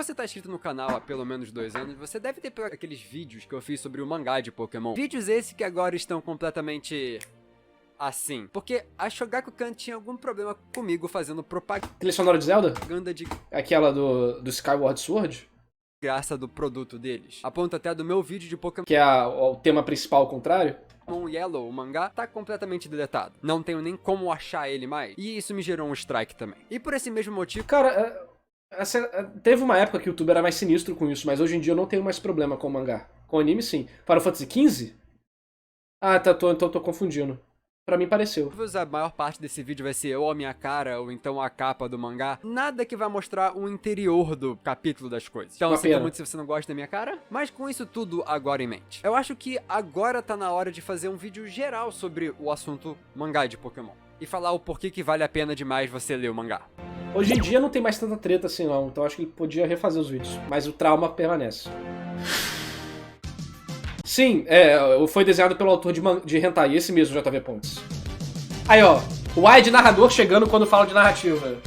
você tá inscrito no canal há pelo menos 2 anos, você deve ter pegado aqueles vídeos que eu fiz sobre o mangá de Pokémon. Vídeos esses que agora estão completamente assim. Porque a Shogakukan tinha algum problema comigo fazendo propaganda Trilha sonora de Zelda? de Aquela do Skyward Sword? graça do produto deles. A ponto até do meu vídeo de Pokémon Que é o tema principal ao contrário? Yellow, o mangá, tá completamente deletado. Não tenho nem como achar ele mais. E isso me gerou um strike também. E por esse mesmo motivo... Cara, teve uma época que o YouTube era mais sinistro com isso, mas hoje em dia eu não tenho mais problema com o mangá. Com o anime, sim. Final Fantasy XV? Ah, tá, então tô confundindo. Pra mim pareceu. A maior parte desse vídeo vai ser ou a minha cara, ou então a capa do mangá. Nada que vai mostrar o interior do capítulo das coisas. Então, sinto muito se você não gosta da minha cara, mas com isso tudo agora em mente. Eu acho que agora tá na hora de fazer um vídeo geral sobre o assunto mangá de Pokémon. E falar o porquê que vale a pena demais você ler o mangá. Hoje em dia não tem mais tanta treta assim não, então acho que ele podia refazer os vídeos. Mas o trauma permanece. Sim, foi desenhado pelo autor de Hentai, esse mesmo, JV Pontes. Aí, ó, o ai de narrador chegando quando fala de narrativa.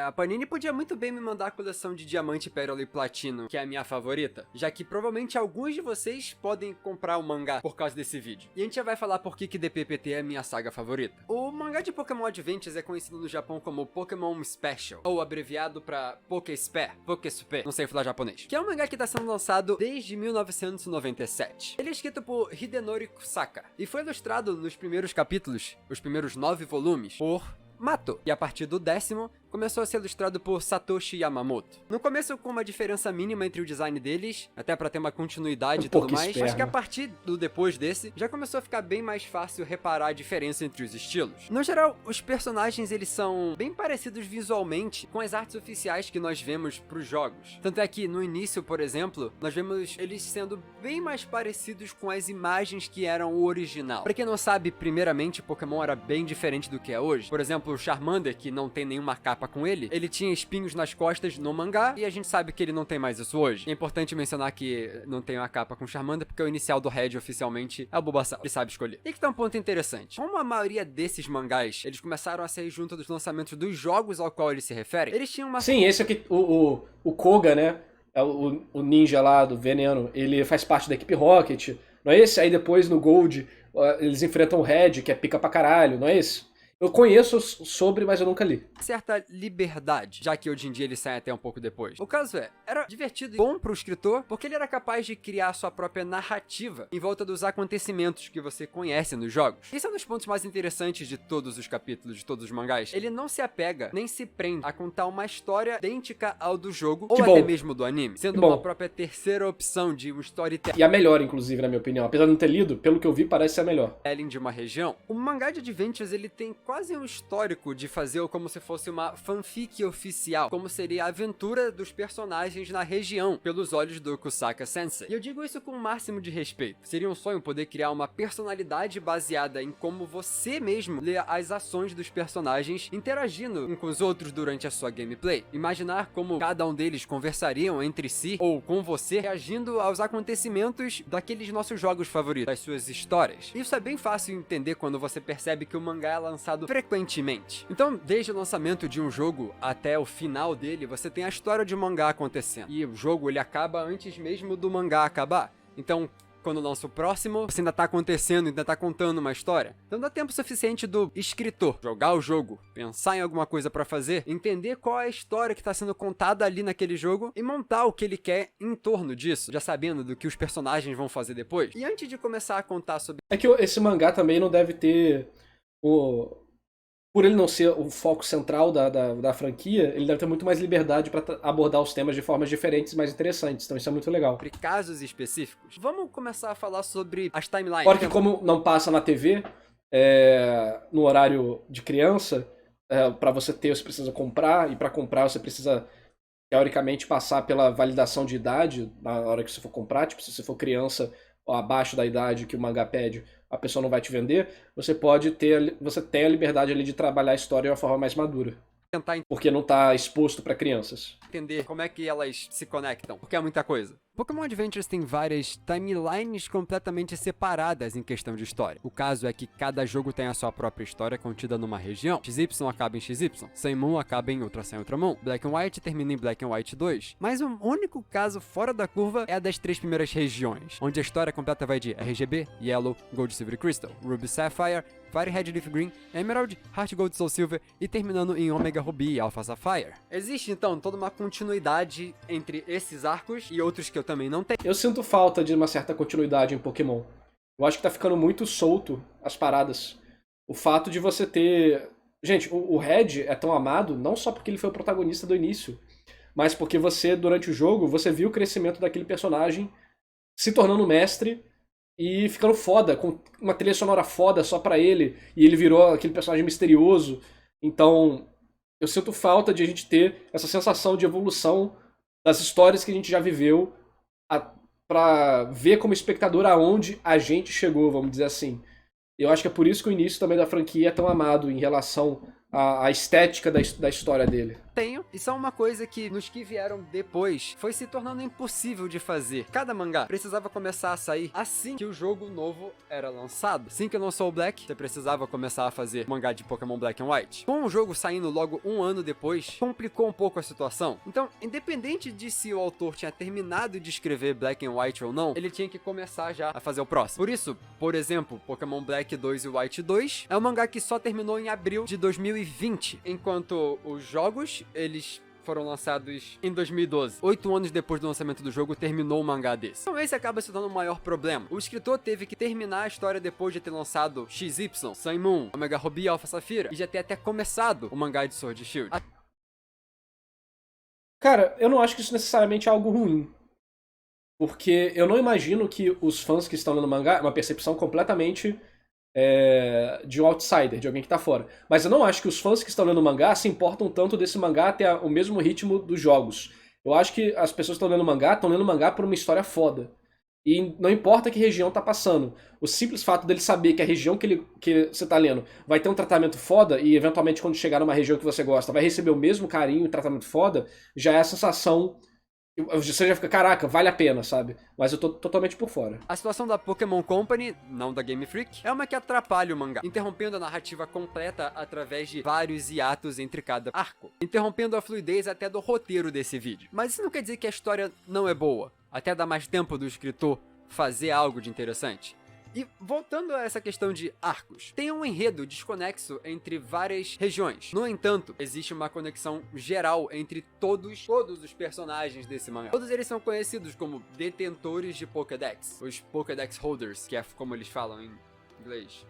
A Panini podia muito bem me mandar a coleção de Diamante, Pérola e Platino, que é a minha favorita, já que provavelmente alguns de vocês podem comprar o mangá por causa desse vídeo. E a gente já vai falar por que DPPT é a minha saga favorita. O mangá de Pokémon Adventures é conhecido no Japão como Pokémon Special, ou abreviado pra Pokésper, não sei falar japonês, que é um mangá que tá sendo lançado desde 1997. Ele é escrito por Hidenori Kusaka, e foi ilustrado nos primeiros capítulos, os primeiros 9 volumes, por Mato, e a partir do 10º, começou a ser ilustrado por Satoshi Yamamoto. No começo com uma diferença mínima entre o design deles, até pra ter uma continuidade e tudo mais, mas que a partir do depois desse, já começou a ficar bem mais fácil reparar a diferença entre os estilos. No geral, os personagens eles são bem parecidos visualmente com as artes oficiais que nós vemos pros jogos. Tanto é que no início, por exemplo, nós vemos eles sendo bem mais parecidos com as imagens que eram o original. Pra quem não sabe, primeiramente, Pokémon era bem diferente do que é hoje. Por exemplo, o Charmander, que não tem nenhuma capa com ele tinha espinhos nas costas no mangá, e a gente sabe que ele não tem mais isso hoje. É importante mencionar que não tem uma capa com Charmander, porque o inicial do Red oficialmente é o Bulbasaur, ele sabe escolher. E que tá um ponto interessante. Como a maioria desses mangás, eles começaram a sair junto dos lançamentos dos jogos ao qual eles se referem, eles tinham uma... Sim, esse aqui, o Koga, né, o ninja lá do Veneno, ele faz parte da equipe Rocket, não é esse? Aí depois no Gold, eles enfrentam o Red, que é pica pra caralho, não é esse? Eu conheço sobre, mas eu nunca li. Certa liberdade, já que hoje em dia ele sai até um pouco depois. O caso era divertido e bom pro escritor, porque ele era capaz de criar sua própria narrativa em volta dos acontecimentos que você conhece nos jogos. Esse é um dos pontos mais interessantes de todos os capítulos, de todos os mangás. Ele não se apega, nem se prende a contar uma história idêntica ao do jogo, ou até mesmo do anime, sendo uma própria terceira opção de um storytelling. E a melhor, inclusive, na minha opinião. Apesar de não ter lido, pelo que eu vi, parece ser a melhor. De uma região. O mangá de Adventures, ele tem quase um histórico de fazer como se fosse uma fanfic oficial, como seria a aventura dos personagens na região, pelos olhos do Kusaka Sensei. E eu digo isso com o máximo de respeito. Seria um sonho poder criar uma personalidade baseada em como você mesmo lê as ações dos personagens interagindo uns com os outros durante a sua gameplay. Imaginar como cada um deles conversariam entre si ou com você, reagindo aos acontecimentos daqueles nossos jogos favoritos, das suas histórias. Isso é bem fácil entender quando você percebe que o mangá é lançado frequentemente. Então, desde o lançamento de um jogo até o final dele, você tem a história de um mangá acontecendo. E o jogo, ele acaba antes mesmo do mangá acabar. Então, quando lança o próximo, você ainda tá acontecendo, ainda tá contando uma história. Então dá tempo suficiente do escritor jogar o jogo, pensar em alguma coisa pra fazer, entender qual é a história que tá sendo contada ali naquele jogo e montar o que ele quer em torno disso, já sabendo do que os personagens vão fazer depois. E antes de começar a contar sobre... É que esse mangá também não deve ter Por ele não ser o foco central da franquia, ele deve ter muito mais liberdade para abordar os temas de formas diferentes e mais interessantes. Então isso é muito legal. Sobre casos específicos, vamos começar a falar sobre as timelines. Fora que como não passa na TV, no horário de criança, para você ter, você precisa comprar, e para comprar você precisa, teoricamente, passar pela validação de idade na hora que você for comprar. Tipo, se você for criança ou abaixo da idade que o mangá pede, a pessoa não vai te vender, você tem a liberdade ali de trabalhar a história de uma forma mais madura. Porque não tá exposto para crianças. Entender como é que elas se conectam, porque é muita coisa. Pokémon Adventures tem várias timelines completamente separadas em questão de história. O caso é que cada jogo tem a sua própria história contida numa região. XY acaba em XY, Sun Moon acaba em Ultra Sun e Ultramon, Black and White termina em Black and White 2. Mas o único caso fora da curva é a das 3 primeiras regiões, onde a história completa vai de RGB, Yellow, Gold, Silver e Crystal, Ruby, Sapphire, Fire Red, Leaf Green, Emerald, Heart Gold, Soul Silver e terminando em Omega Ruby e Alpha Sapphire. Existe então toda uma continuidade entre esses arcos e outros que eu também não tenho. Eu sinto falta de uma certa continuidade em Pokémon. Eu acho que tá ficando muito solto as paradas. O fato de você ter... Gente, o Red é tão amado não só porque ele foi o protagonista do início, mas porque você, durante o jogo, você viu o crescimento daquele personagem se tornando mestre e ficando foda, com uma trilha sonora foda só pra ele, e ele virou aquele personagem misterioso. Então, eu sinto falta de a gente ter essa sensação de evolução das histórias que a gente já viveu pra ver como espectador aonde a gente chegou, vamos dizer assim. Eu acho que é por isso que o início também da franquia é tão amado em relação à estética da história dele. Tenho, e só uma coisa que nos que vieram depois foi se tornando impossível de fazer. Cada mangá precisava começar a sair assim que o jogo novo era lançado. Assim que lançou o Black, você precisava começar a fazer mangá de Pokémon Black and White. Com o jogo saindo logo um ano depois, complicou um pouco a situação. Então, independente de se o autor tinha terminado de escrever Black and White ou não, ele tinha que começar já a fazer o próximo. Por isso, por exemplo, Pokémon Black 2 e White 2 é um mangá que só terminou em abril de 2020, enquanto os jogos eles foram lançados em 2012. 8 anos depois do lançamento do jogo, terminou o mangá desse. Então esse acaba se tornando o maior problema. O escritor teve que terminar a história depois de ter lançado XY, Sun Moon, Omega Ruby e Alpha Sapphire, e já ter até começado o mangá de Sword e Shield. Cara, eu não acho que isso necessariamente é algo ruim. Porque eu não imagino que os fãs que estão lendo mangá, é uma percepção completamente de um outsider, de alguém que tá fora. Mas eu não acho que os fãs que estão lendo mangá se importam tanto desse mangá ter o mesmo ritmo dos jogos. Eu acho que as pessoas que estão lendo mangá por uma história foda. E não importa que região tá passando. O simples fato dele saber que a região que você tá lendo vai ter um tratamento foda e eventualmente quando chegar numa região que você gosta vai receber o mesmo carinho e tratamento foda, já é a sensação... Você já fica, caraca, vale a pena, sabe? Mas eu tô totalmente por fora. A situação da Pokémon Company, não da Game Freak, é uma que atrapalha o mangá, interrompendo a narrativa completa através de vários hiatos entre cada arco, interrompendo a fluidez até do roteiro desse vídeo. Mas isso não quer dizer que a história não é boa, até dá mais tempo do escritor fazer algo de interessante. E voltando a essa questão de arcos, tem um enredo desconexo entre várias regiões. No entanto, existe uma conexão geral entre todos os personagens desse mangá. Todos eles são conhecidos como detentores de Pokédex, os Pokédex Holders, que é como eles falam em inglês.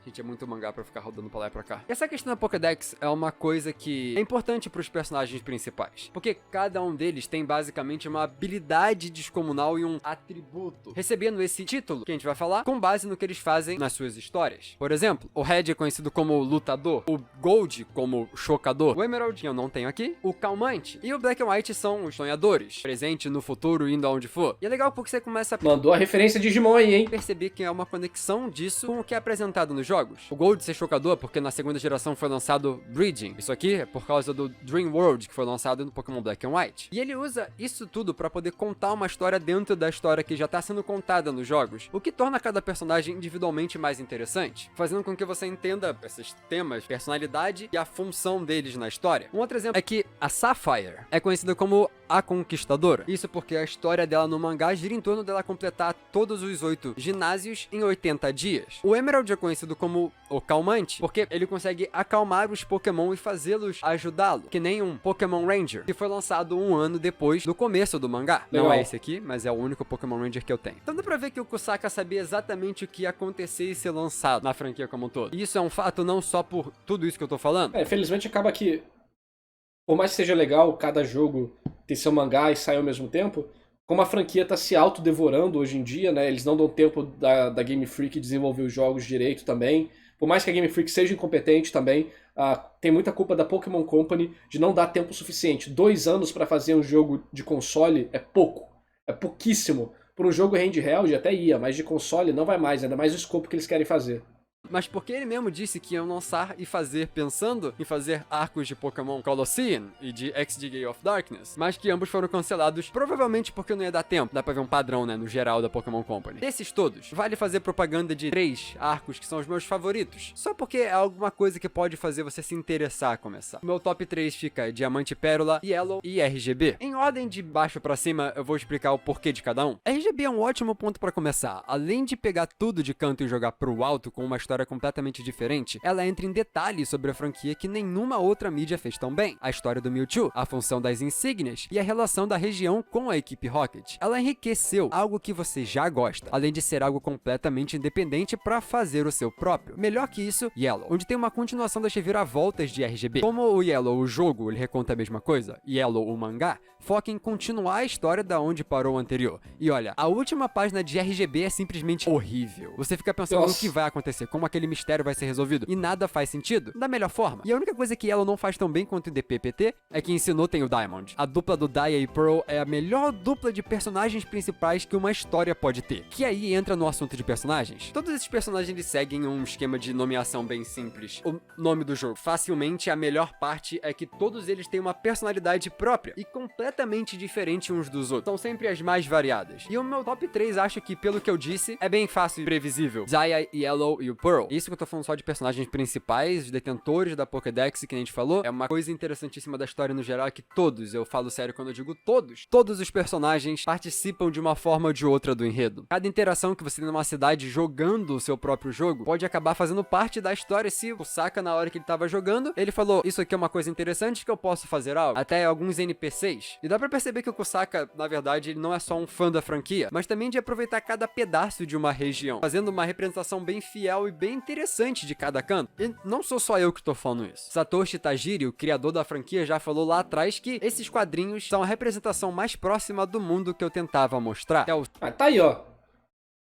Gente, é muito mangá pra ficar rodando pra lá e pra cá. Essa questão da Pokédex é uma coisa que é importante pros personagens principais, porque cada um deles tem basicamente uma habilidade descomunal e um atributo, recebendo esse título que a gente vai falar com base no que eles fazem nas suas histórias. Por exemplo, o Red é conhecido como Lutador, o Gold como Chocador, o Emerald, que eu não tenho aqui, o Calmante, e o Black and White são os Sonhadores, presente no futuro, indo aonde for. E é legal porque você começa a Mandou a referência de Digimon aí, hein? perceber que é uma conexão disso com o que é apresentado nos jogos. O Gold ser chocador porque na segunda geração foi lançado Bridging. Isso aqui é por causa do Dream World, que foi lançado no Pokémon Black and White. E ele usa isso tudo pra poder contar uma história dentro da história que já tá sendo contada nos jogos, o que torna cada personagem individualmente mais interessante, fazendo com que você entenda esses temas, personalidade e a função deles na história. Um outro exemplo é que a Sapphire é conhecida como a Conquistadora. Isso porque a história dela no mangá gira em torno dela completar todos os 8 ginásios em 80 dias. O Emerald é conhecido como o Calmante, porque ele consegue acalmar os Pokémon e fazê-los ajudá-lo, que nem um Pokémon Ranger, que foi lançado um ano depois do começo do mangá. Legal. Não é esse aqui, mas é o único Pokémon Ranger que eu tenho. Então dá pra ver que o Kusaka sabia exatamente o que ia acontecer e ser lançado na franquia como um todo. E isso é um fato não só por tudo isso que eu tô falando. Felizmente acaba que, por mais que seja legal cada jogo ter seu mangá e sair ao mesmo tempo, como a franquia tá se autodevorando hoje em dia, né? Eles não dão tempo da Game Freak desenvolver os jogos direito também. Por mais que a Game Freak seja incompetente também, tem muita culpa da Pokémon Company de não dar tempo suficiente. 2 anos pra fazer um jogo de console é pouco. É pouquíssimo. Por um jogo handheld até ia, mas de console não vai mais, ainda mais o escopo que eles querem fazer. mas porque ele mesmo disse que iam lançar e fazer pensando em fazer arcos de Pokémon Colosseum e de XD of Darkness, mas que ambos foram cancelados, provavelmente porque não ia dar tempo. Dá pra ver um padrão, né, no geral da Pokémon Company. Desses todos, vale fazer propaganda de 3 arcos que são os meus favoritos, só porque é alguma coisa que pode fazer você se interessar a começar. O meu top 3 fica Diamante e Pérola, Yellow e RGB. Em ordem de baixo pra cima, eu vou explicar o porquê de cada um. RGB é um ótimo ponto pra começar. Além de pegar tudo de canto e jogar pro alto com uma história completamente diferente, ela entra em detalhes sobre a franquia que nenhuma outra mídia fez tão bem. A história do Mewtwo, a função das insígnias e a relação da região com a equipe Rocket. Ela enriqueceu algo que você já gosta, além de ser algo completamente independente pra fazer o seu próprio. Melhor que isso, Yellow, onde tem uma continuação das reviravoltas de RGB. Como o Yellow, o jogo, ele reconta a mesma coisa, Yellow, o mangá, foca em continuar a história da onde parou o anterior. E olha, a última página de RGB é simplesmente horrível. Você fica pensando no que vai acontecer, como aquele mistério vai ser resolvido, e nada faz sentido da melhor forma. E a única coisa que Yellow não faz tão bem quanto o DPPT é que ensinou tem o Diamond. A dupla do Dia e Pearl é a melhor dupla de personagens principais que uma história pode ter. Que aí entra no assunto de personagens. Todos esses personagens eles seguem um esquema de nomeação bem simples. O nome do jogo. Facilmente, a melhor parte é que todos eles têm uma personalidade própria e completamente diferente uns dos outros. São sempre as mais variadas. E o meu top 3 acho que, pelo que eu disse, é bem fácil e previsível. Zaya, Yellow e o Pearl. Isso que eu tô falando só de personagens principais, os detentores da Pokédex, que a gente falou. É uma coisa interessantíssima da história no geral, é que todos, eu falo sério quando eu digo todos os personagens participam de uma forma ou de outra do enredo. Cada interação que você tem numa cidade jogando o seu próprio jogo pode acabar fazendo parte da história. Se o Saka, na hora que ele tava jogando, ele falou, isso aqui é uma coisa interessante que eu posso fazer algo. Até alguns NPCs. E dá pra perceber que o Kusaka, na verdade, ele não é só um fã da franquia, mas também de aproveitar cada pedaço de uma região, fazendo uma representação bem fiel e bem interessante de cada canto. E não sou só eu que tô falando isso. Satoshi Tajiri, o criador da franquia, já falou lá atrás que esses quadrinhos são a representação mais próxima do mundo que eu tentava mostrar. Tá aí, ó.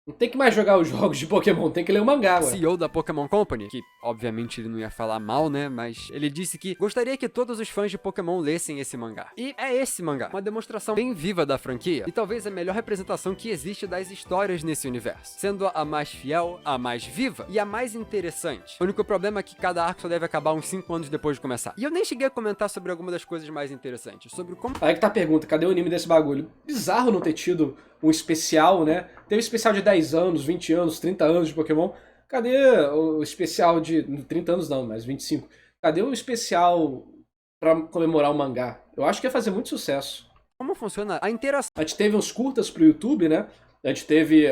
Não tem que mais jogar os jogos de Pokémon, tem que ler o mangá, ué. CEO da Pokémon Company, que obviamente ele não ia falar mal, né, mas ele disse que gostaria que todos os fãs de Pokémon lessem esse mangá. E é esse mangá, uma demonstração bem viva da franquia, e talvez a melhor representação que existe das histórias nesse universo, sendo a mais fiel, a mais viva e a mais interessante. O único problema é que cada arco só deve acabar uns 5 anos depois de começar. E eu nem cheguei a comentar sobre alguma das coisas mais interessantes, sobre como... Aí que tá a pergunta, cadê o anime desse bagulho? Bizarro não ter tido um especial, né? Teve um especial de 10 anos, 20 anos, 30 anos de Pokémon. Cadê o especial de... 30 anos não, mas 25. Cadê o especial pra comemorar o mangá? Eu acho que ia fazer muito sucesso. Como funciona a interação? A gente teve uns curtas pro YouTube, né? A gente teve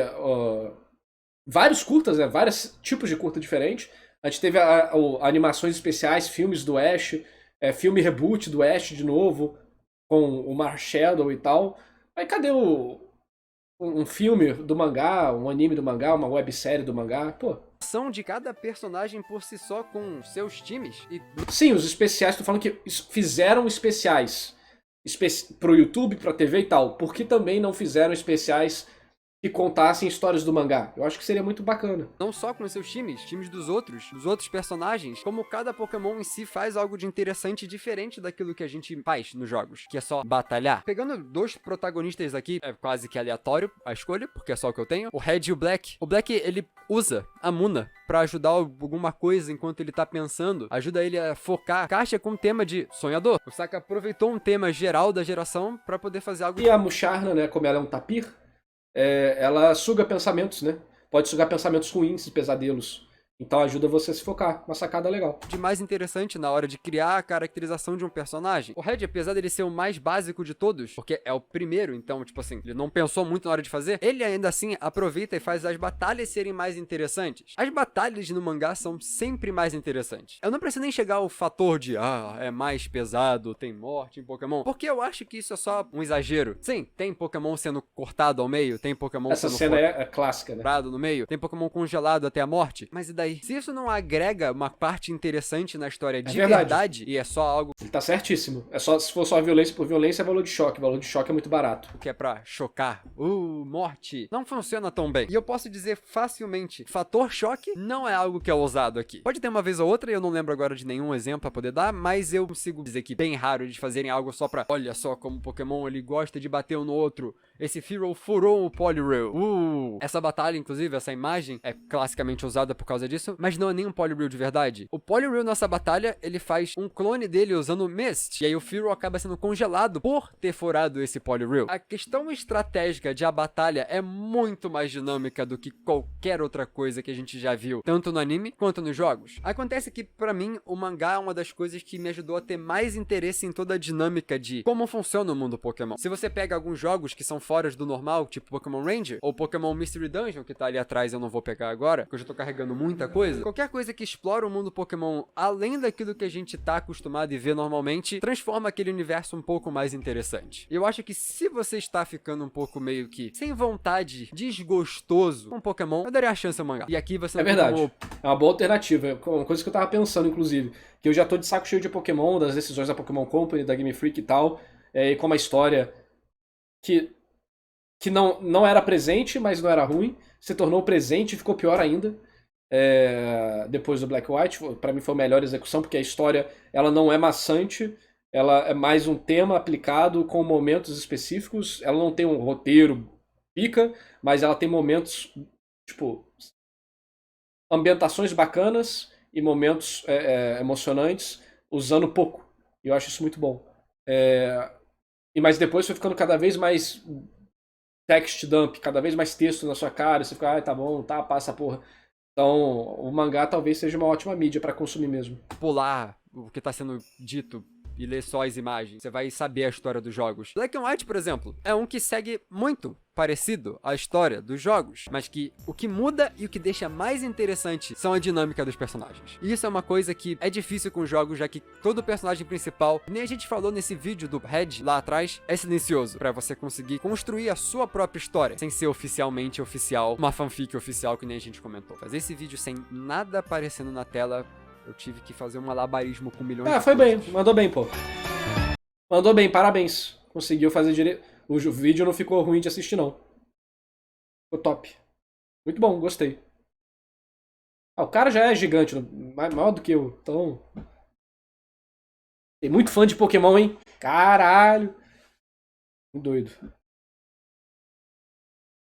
vários curtas, né? Vários tipos de curta diferentes. A gente teve animações especiais, filmes do Ash, filme reboot do Ash de novo, com o Marshadow e tal. Aí cadê um filme do mangá, um anime do mangá, uma websérie do mangá? Pô. Ação de cada personagem por si só com seus times e... Sim, os especiais, tô falando que fizeram especiais pro YouTube, pra TV e tal. Por que também não fizeram especiais que contassem histórias do mangá? Eu acho que seria muito bacana. Não só com os seus times dos outros personagens, como cada Pokémon em si faz algo de interessante e diferente daquilo que a gente faz nos jogos, que é só batalhar. Pegando 2 protagonistas aqui, é quase que aleatório a escolha, porque é só o que eu tenho, o Red e o Black. O Black, ele usa a Muna pra ajudar alguma coisa enquanto ele tá pensando, ajuda ele a focar. Caixa com o tema de sonhador. O Saka aproveitou um tema geral da geração pra poder fazer algo... E a Musharna, né, como ela é um tapir, ela suga pensamentos, né? Pode sugar pensamentos ruins e pesadelos. Então ajuda você a se focar. Uma sacada legal. De mais interessante na hora de criar a caracterização de um personagem. O Red, apesar dele ser o mais básico de todos, porque é o primeiro, então, tipo assim, ele não pensou muito na hora de fazer, ele ainda assim aproveita e faz as batalhas serem mais interessantes. As batalhas no mangá são sempre mais interessantes. Eu não preciso nem chegar ao fator de, é mais pesado, tem morte em Pokémon, porque eu acho que isso é só um exagero. Sim, tem Pokémon sendo cortado ao meio, tem Pokémon Essa sendo cena é clássica, né? no meio, tem Pokémon congelado até a morte, mas e daí? Se isso não agrega uma parte interessante na história de verdade, e é só algo... Ele tá certíssimo. Se for só violência por violência, é valor de choque. Valor de choque é muito barato. Que é pra chocar. Morte. Não funciona tão bem. E eu posso dizer facilmente, fator choque não é algo que é ousado aqui. Pode ter uma vez ou outra, e eu não lembro agora de nenhum exemplo pra poder dar, mas eu consigo dizer que bem raro de fazerem algo só pra... Olha só como o Pokémon, ele gosta de bater um no outro. Esse Fearow furou o Poliwhirl. Essa batalha, inclusive, essa imagem, é classicamente usada por causa disso. isso, mas não é nem um Poliwhirl de verdade. O Poliwhirl nessa batalha, ele faz um clone dele usando Mist, e aí o Fearow acaba sendo congelado por ter furado esse Poliwhirl. A questão estratégica de a batalha é muito mais dinâmica do que qualquer outra coisa que a gente já viu, tanto no anime quanto nos jogos. Acontece que, pra mim, o mangá é uma das coisas que me ajudou a ter mais interesse em toda a dinâmica de como funciona o mundo Pokémon. Se você pega alguns jogos que são fora do normal, tipo Pokémon Ranger, ou Pokémon Mystery Dungeon, que tá ali atrás, eu não vou pegar agora, porque eu já tô carregando muita coisa, qualquer coisa que explora o mundo Pokémon além daquilo que a gente tá acostumado e vê normalmente, transforma aquele universo um pouco mais interessante. Eu acho que se você está ficando um pouco meio que sem vontade, desgostoso com Pokémon, eu daria a chance ao mangá. E aqui você não É verdade. É uma boa alternativa. É uma coisa que eu tava pensando, inclusive. Que eu já tô de saco cheio de Pokémon, das decisões da Pokémon Company, da Game Freak e tal. E como a história que não era presente, mas não era ruim, se tornou presente e ficou pior ainda. Depois do Black White, pra mim foi a melhor execução, porque a história ela não é maçante, ela é mais um tema aplicado com momentos específicos, ela não tem um roteiro pica, mas ela tem momentos, tipo, ambientações bacanas e momentos emocionantes, usando pouco. E eu acho isso muito bom. Mas depois foi ficando cada vez mais text dump, cada vez mais texto na sua cara, você fica, tá bom, tá, passa a porra. Então, o mangá talvez seja uma ótima mídia pra consumir mesmo. Pular o que tá sendo dito e ler só as imagens, você vai saber a história dos jogos. Black and White, por exemplo, é um que segue muito parecido à história dos jogos, mas que o que muda e o que deixa mais interessante são a dinâmica dos personagens. E isso é uma coisa que é difícil com jogos, já que todo personagem principal, nem a gente falou nesse vídeo do Red lá atrás, é silencioso, pra você conseguir construir a sua própria história, sem ser oficialmente oficial, uma fanfic oficial que nem a gente comentou. Fazer esse vídeo sem nada aparecendo na tela, eu tive que fazer um malabarismo com milhões de foi coisas. bem, mandou bem, pô. Mandou bem, parabéns. Conseguiu fazer direito. O vídeo não ficou ruim de assistir, não. Ficou top. Muito bom, gostei. O cara já é gigante, maior do que eu. Então. Tem muito fã de Pokémon, hein? Caralho. Muito doido.